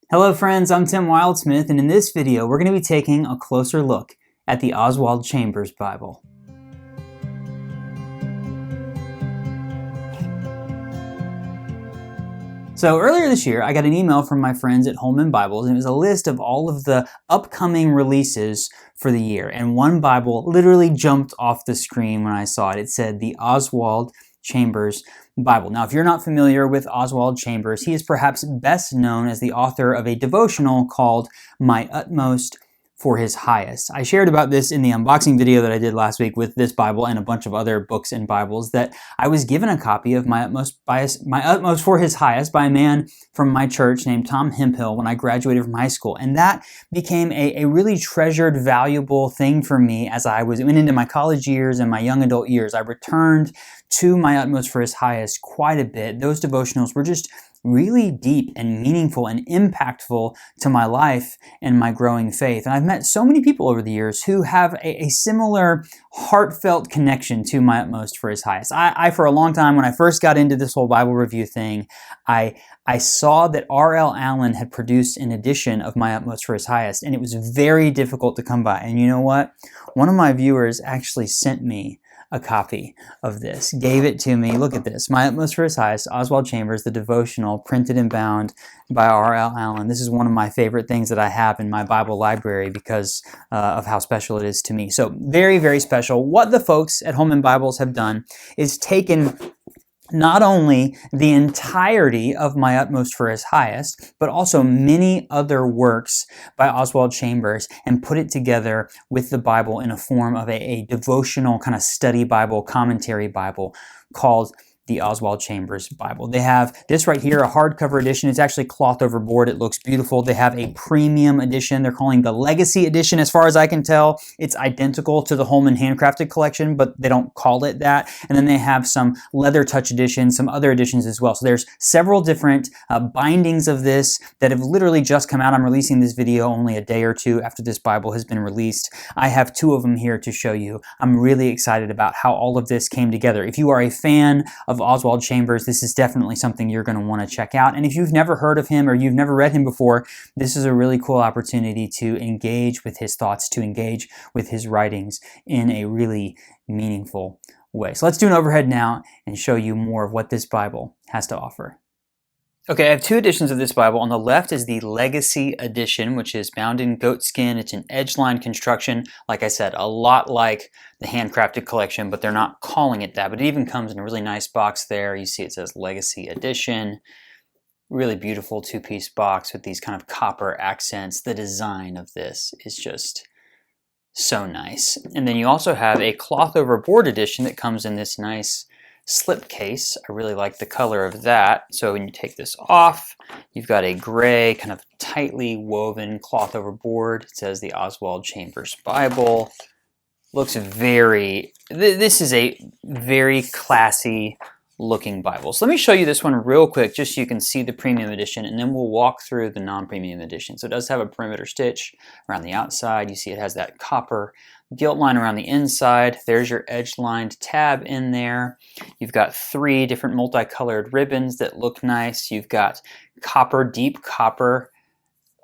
Hello friends, I'm Tim Wildsmith, and in this video we're going to be taking a closer look at the Oswald Chambers Bible. So earlier this year I got an email from my friends at Holman Bibles, and it was a list of all of the upcoming releases for the year, and one Bible literally jumped off the screen when I saw it. It said the Oswald Chambers Bible. Now, if you're not familiar with Oswald Chambers, he is perhaps best known as the author of a devotional called My Utmost for His Highest. I shared about this in the unboxing video that I did last week with this Bible and a bunch of other books and Bibles, that I was given a copy of My Utmost for His Highest by a man from my church named Tom Hemphill when I graduated from high school. And that became a really treasured, valuable thing for me as I went into my college years and my young adult years. I returned to My Utmost for His Highest quite a bit. Those devotionals were just really deep and meaningful and impactful to my life and my growing faith. And I've met so many people over the years who have a similar heartfelt connection to My Utmost for His Highest. I for a long time, when I first got into this whole Bible review thing, I saw that R.L. Allen had produced an edition of My Utmost for His Highest, and it was very difficult to come by. And you know what? One of my viewers actually sent me a copy of this, gave it to me. Look at this, My Utmost for His Highest, Oswald Chambers, the devotional, printed and bound by R.L. Allen. This is one of my favorite things that I have in my Bible library because of how special it is to me. So very, very special. What the folks at Holman Bibles have done is taken not only the entirety of My Utmost for His Highest, but also many other works by Oswald Chambers and put it together with the Bible in a form of a devotional kind of study Bible, commentary Bible called the Oswald Chambers Bible. They have this right here, a hardcover edition. It's actually cloth over board. It looks beautiful. They have a premium edition. They're calling the Legacy Edition. As far as I can tell, it's identical to the Holman Handcrafted Collection, but they don't call it that. And then they have some leather touch editions, some other editions as well. So there's several different bindings of this that have literally just come out. I'm releasing this video only a day or two after this Bible has been released. I have two of them here to show you. I'm really excited about how all of this came together. If you are a fan of Oswald Chambers, this is definitely something you're going to want to check out. And if you've never heard of him or you've never read him before, this is a really cool opportunity to engage with his thoughts, to engage with his writings in a really meaningful way. So let's do an overhead now and show you more of what this Bible has to offer. Okay, I have two editions of this Bible. On the left is the Legacy Edition, which is bound in goatskin. It's an edge-line construction. Like I said, a lot like the Handcrafted Collection, but they're not calling it that. But it even comes in a really nice box there. You see it says Legacy Edition. Really beautiful two-piece box with these kind of copper accents. The design of this is just so nice. And then you also have a cloth over board edition that comes in this nice slip case. I really like the color of that. So when you take this off, you've got a gray, kind of tightly woven cloth over board. It says the Oswald Chambers Bible. Looks this is a very classy looking Bible. So let me show you this one real quick, just so you can see the premium edition, and then we'll walk through the non-premium edition. So it does have a perimeter stitch around the outside. You see it has that copper gilt line around the inside. There's your edge-lined tab in there. You've got three different multicolored ribbons that look nice. You've got copper, deep copper,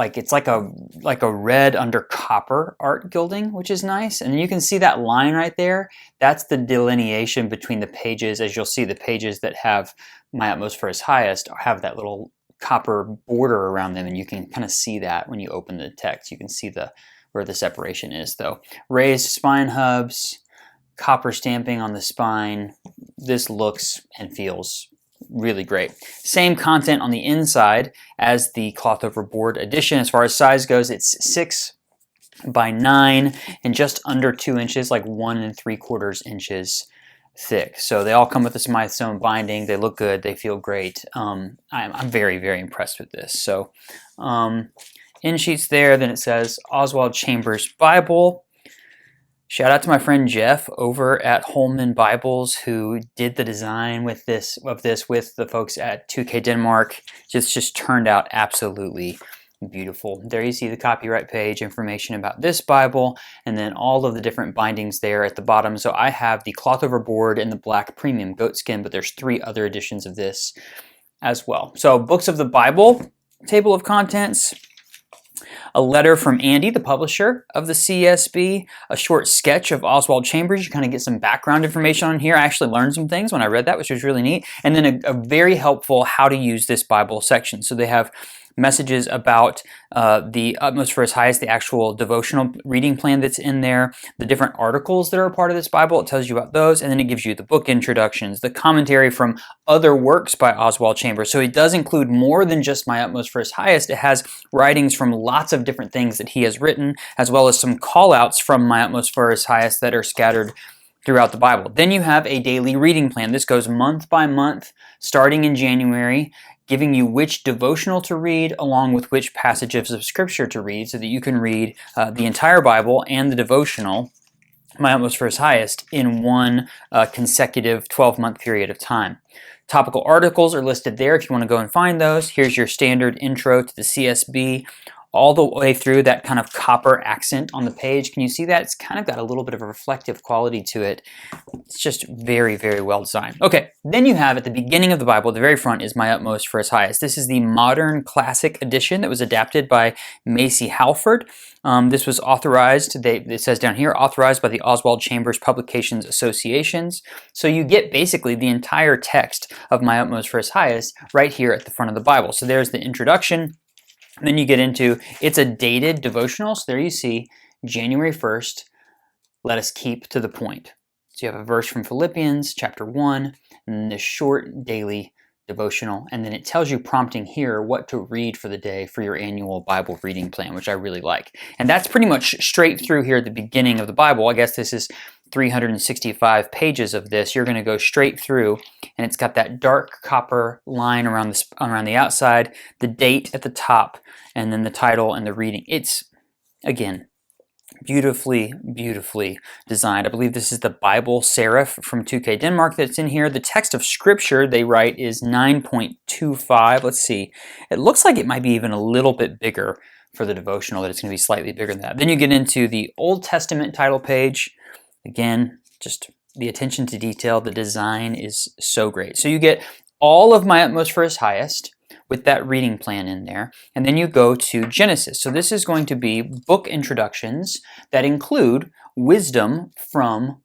it's like a red under copper art gilding, which is nice. And you can see that line right there. That's the delineation between the pages. As you'll see, the pages that have My Utmost for His Highest have that little copper border around them, and you can kind of see that when you open the text. You can see where the separation is, though. Raised spine hubs, copper stamping on the spine. This looks and feels really great. Same content on the inside as the cloth over board edition. As far as size goes, it's 6 by 9 and just under 2 inches, like 1 3/4 inches thick. So they all come with a Smythe Stone binding. They look good. They feel great. I'm very, very impressed with this. So in sheets there, then it says Oswald Chambers Bible. Shout out to my friend Jeff over at Holman Bibles, who did the design with this with the folks at 2K Denmark. Just turned out absolutely beautiful. There you see the copyright page, information about this Bible, and then all of the different bindings there at the bottom. So I have the cloth over board and the black premium goatskin, but there's 3 other editions of this as well. So books of the Bible, table of contents, a letter from Andy, the publisher of the CSB, a short sketch of Oswald Chambers. You kind of get some background information on here. I actually learned some things when I read that, which was really neat. And then a very helpful how to use this Bible section. So they have messages about the Utmost for His Highest, the actual devotional reading plan that's in there, the different articles that are a part of this Bible. It tells you about those, and then it gives you the book introductions, the commentary from other works by Oswald Chambers. So it does include more than just My Utmost for His Highest. It has writings from lots of different things that he has written, as well as some call-outs from My Utmost for His Highest that are scattered throughout the Bible. Then you have a daily reading plan. This goes month by month, starting in January, giving you which devotional to read along with which passages of Scripture to read so that you can read the entire Bible and the devotional, My Utmost for His Highest, in one consecutive 12-month period of time. Topical articles are listed there if you want to go and find those. Here's your standard intro to the CSB, all the way through that kind of copper accent on the page. Can you see that? It's kind of got a little bit of a reflective quality to it. It's just very, very well designed. Okay, then you have at the beginning of the Bible, the very front is My Utmost for His Highest. This is the modern classic edition that was adapted by Macy Halford. This was authorized, it says down here, authorized by the Oswald Chambers Publications Associations. So you get basically the entire text of My Utmost for His Highest right here at the front of the Bible. So there's the introduction. Then you get into, it's a dated devotional. So there you see, January 1st, let us keep to the point. So you have a verse from Philippians chapter 1, and then this short daily devotional. And then it tells you, prompting here, what to read for the day for your annual Bible reading plan, which I really like. And that's pretty much straight through here at the beginning of the Bible. I guess this is 365 pages of this. You're going to go straight through, and it's got that dark copper line around the outside, the date at the top, and then the title and the reading. It's, again, beautifully, beautifully designed. I believe this is the Bible serif from 2K Denmark that's in here. The text of Scripture they write is 9.25. Let's see. It looks like it might be even a little bit bigger for the devotional, that it's going to be slightly bigger than that. Then you get into the Old Testament title page. Again, just the attention to detail, the design is so great. So you get all of My Utmost for His Highest with that reading plan in there, and then you go to Genesis. So this is going to be book introductions that include wisdom from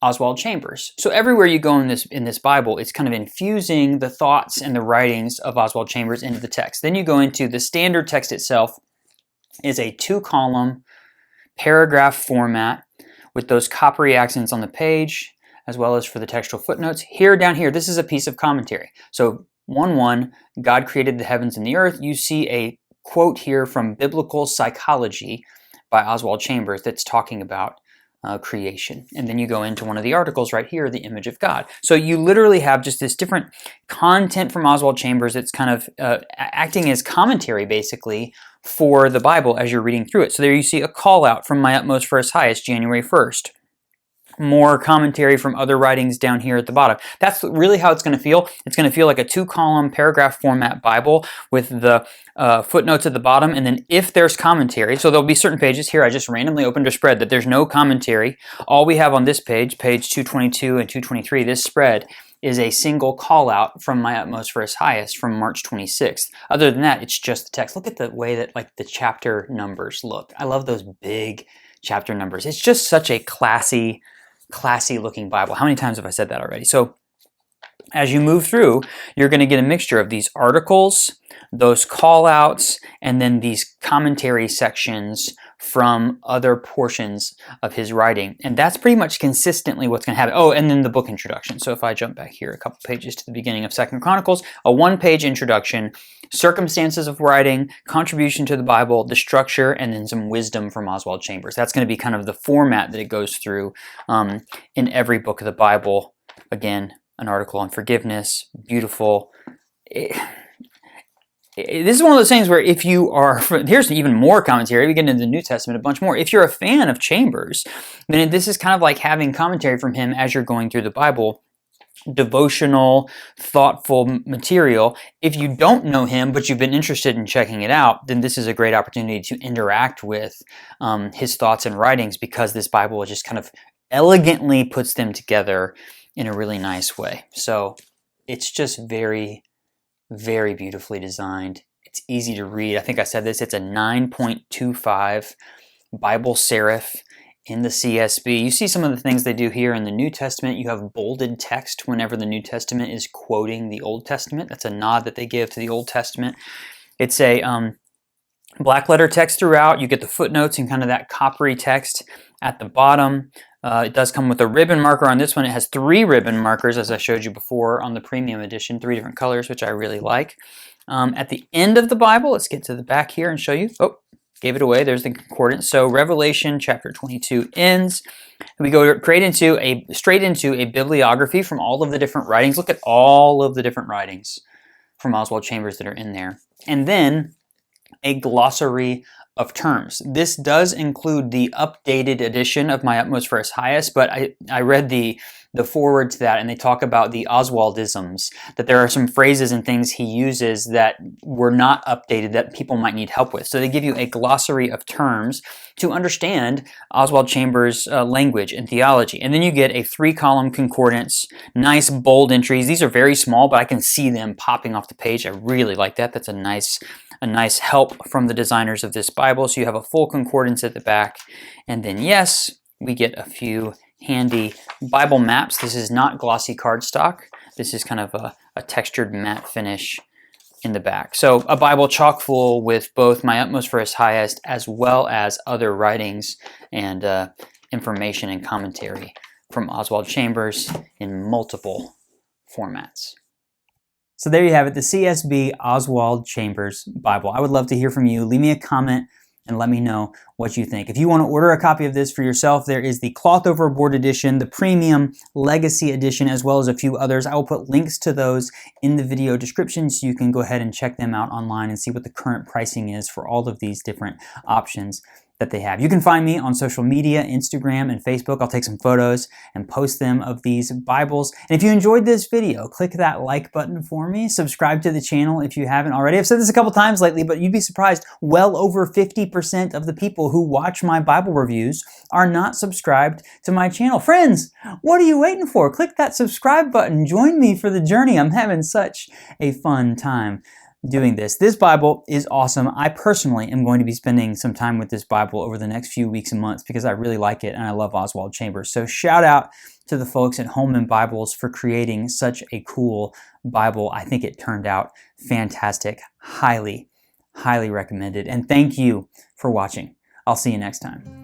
Oswald Chambers. So everywhere you go in this Bible, it's kind of infusing the thoughts and the writings of Oswald Chambers into the text. Then you go into the standard text itself is a 2-column paragraph format with those coppery accents on the page, as well as for the textual footnotes. Here, down here, this is a piece of commentary. So 1:1, God created the heavens and the earth. You see a quote here from Biblical Psychology by Oswald Chambers that's talking about creation. And then you go into one of the articles right here, the image of God. So you literally have just this different content from Oswald Chambers that's kind of acting as commentary, basically, for the Bible as you're reading through it. So there you see a call out from My Utmost for His Highest, January 1st. More commentary from other writings down here at the bottom. That's really how it's going to feel. It's going to feel like a 2-column paragraph format Bible with the footnotes at the bottom, and then if there's commentary, so there'll be certain pages here, I just randomly opened a spread that there's no commentary. All we have on this page, page 222 and 223, this spread is a single call out from My Utmost for His Highest from March 26th. Other than that, it's just the text. Look at the way that the chapter numbers look. I love those big chapter numbers. It's just such a classy looking Bible. How many times have I said that already? So as you move through, you're going to get a mixture of these articles, those call-outs, and then these commentary sections from other portions of his writing. And that's pretty much consistently what's going to happen. Oh, and then the book introduction. So if I jump back here a couple pages to the beginning of 2nd Chronicles, a 1-page introduction, circumstances of writing, contribution to the Bible, the structure, and then some wisdom from Oswald Chambers. That's going to be kind of the format that it goes through in every book of the Bible. Again, an article on forgiveness, beautiful. This is one of those things where if you are, here's even more commentary, we get into the New Testament, a bunch more. If you're a fan of Chambers, then this is kind of like having commentary from him as you're going through the Bible, devotional, thoughtful material. If you don't know him, but you've been interested in checking it out, then this is a great opportunity to interact with his thoughts and writings, because this Bible just kind of elegantly puts them together in a really nice way. So it's just very, very beautifully designed. It's easy to read. I think I said this. It's a 9.25 Bible serif in the CSB. You see some of the things they do here in the New Testament. You have bolded text whenever the New Testament is quoting the Old Testament. That's a nod that they give to the Old Testament. It's a black letter text throughout. You get the footnotes and kind of that coppery text at the bottom. It does come with a ribbon marker on this one. It has 3 ribbon markers, as I showed you before on the premium edition, 3 different colors, which I really like. At the end of the Bible, let's get to the back here and show you. Oh, gave it away. There's the concordance. So Revelation chapter 22 ends. We go straight into a bibliography from all of the different writings. Look at all of the different writings from Oswald Chambers that are in there. And then a glossary of terms. This does include the updated edition of My Utmost for His Highest, but I read the foreword to that, and they talk about the Oswaldisms, that there are some phrases and things he uses that were not updated that people might need help with. So they give you a glossary of terms to understand Oswald Chambers' language and theology. And then you get a 3-column concordance, nice bold entries. These are very small, but I can see them popping off the page. I really like that. That's a nice help from the designers of this Bible. So you have a full concordance at the back. And then, yes, we get a few handy Bible maps. This is not glossy cardstock. This is kind of a textured matte finish in the back. So a Bible chock full with both My Utmost for His Highest as well as other writings and information and commentary from Oswald Chambers in multiple formats. So there you have it, the CSB Oswald Chambers Bible. I would love to hear from you. Leave me a comment and let me know what you think. If you want to order a copy of this for yourself, there is the cloth overboard edition, the premium legacy edition, as well as a few others. I will put links to those in the video description so you can go ahead and check them out online and see what the current pricing is for all of these different options that they have. You can find me on social media, Instagram and Facebook. I'll take some photos and post them of these Bibles. And if you enjoyed this video, click that like button for me. Subscribe to the channel if you haven't already. I've said this a couple times lately, but you'd be surprised. Well over 50% of the people who watch my Bible reviews are not subscribed to my channel. Friends, what are you waiting for? Click that subscribe button. Join me for the journey. I'm having such a fun time doing this. This Bible is awesome. I personally am going to be spending some time with this Bible over the next few weeks and months because I really like it and I love Oswald Chambers. So shout out to the folks at Holman Bibles for creating such a cool Bible. I think it turned out fantastic. Highly, highly recommended. And thank you for watching. I'll see you next time.